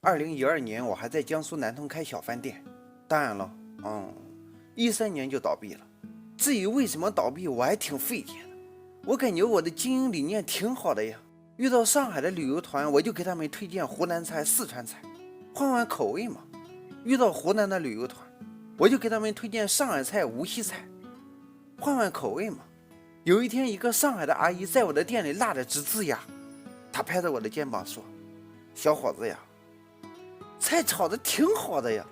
2012年我还在江苏南通开小饭店，当然了，13年就倒闭了。至于为什么倒闭，我还挺费解的。我感觉我的经营理念挺好的呀，遇到上海的旅游团，我就给他们推荐湖南菜、四川菜，换换口味嘛。遇到湖南的旅游团，我就给他们推荐上海菜、无锡菜，换换口味嘛。有一天，一个上海的阿姨在我的店里辣得直呲牙，她拍着我的肩膀说：“小伙子呀，菜炒的挺好的呀，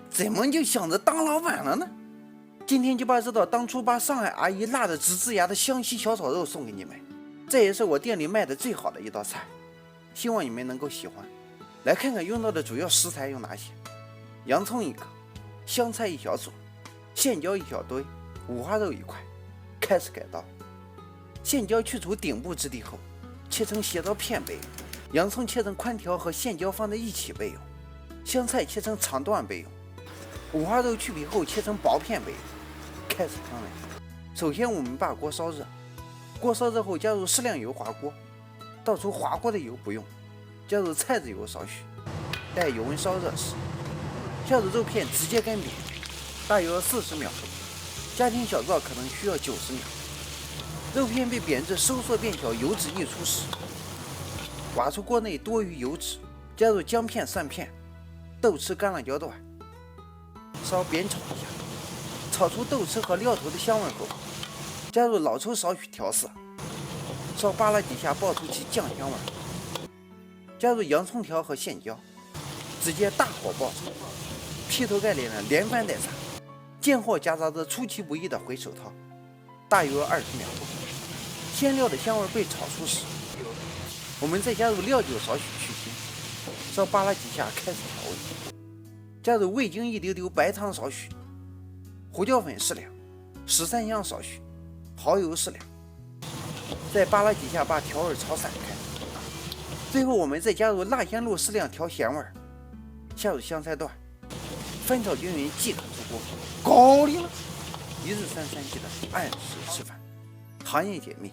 怎么就想着当老板了呢？今天就把这道当初把上海阿姨辣得直呲牙的湘西小炒肉送给你们，这也是我店里卖的最好的一道菜，希望你们能够喜欢。来看看用到的主要食材有哪些：洋葱1个，香菜1小撮，线椒1小堆，五花肉1块。开始改刀，线椒去除顶部质地后，切成斜刀片备用；洋葱切成宽条和线椒放在一起备用；香菜切成长段备用；五花肉去皮后切成薄片备用。开始烹饪，首先我们把锅烧热，锅烧热后加入适量油滑锅，倒出滑锅的油不用，加入菜籽油少许，待油温烧热时，下入肉片直接干煸，大约40秒后，家庭小灶可能需要90秒。肉片被煸至收缩变小，油脂溢出时，挖出锅内多余油脂，加入姜片、蒜片、豆豉、干辣椒段，稍煸炒一下，炒出豆豉和料头的香味后，加入老抽少许调色，稍扒拉几下爆出其酱香味，加入洋葱条和线椒，直接大火爆炒，劈头盖脸的连翻带炸，见货夹杂着出其不意的回手掏，大约20秒后，鲜料的香味被炒出时，我们再加入料酒少许去腥，稍扒拉几下开始调味，加入味精1丢丢，白糖少许，胡椒粉适量，十三香少许，蚝油适量，再扒拉几下把调味炒散开。最后我们再加入辣香露适量调咸味，下入香菜段，翻炒均匀即可出锅，搞定了。1日3餐记得按时吃饭。行业解密：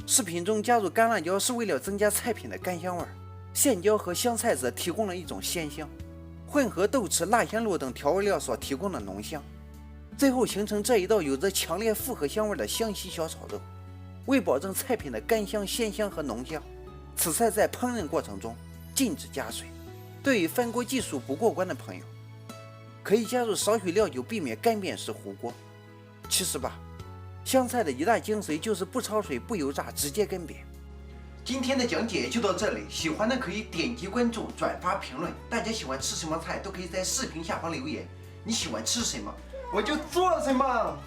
视频中加入干辣椒是为了增加菜品的干香味，线椒和香菜则提供了一种鲜香，混合豆豉、辣香露等调味料所提供的浓香，最后形成这一道有着强烈复合香味的湘西小炒肉。为保证菜品的干香、鲜香和浓香，此菜在烹饪过程中禁止加水。对于翻锅技术不过关的朋友，可以加入少许料酒，避免干煸时糊锅。其实吧，湘菜的一大精髓就是不焯水、不油炸，直接干煸。今天的讲解就到这里，喜欢的可以点击关注、转发、评论。大家喜欢吃什么菜都可以在视频下方留言，你喜欢吃什么我就做什么。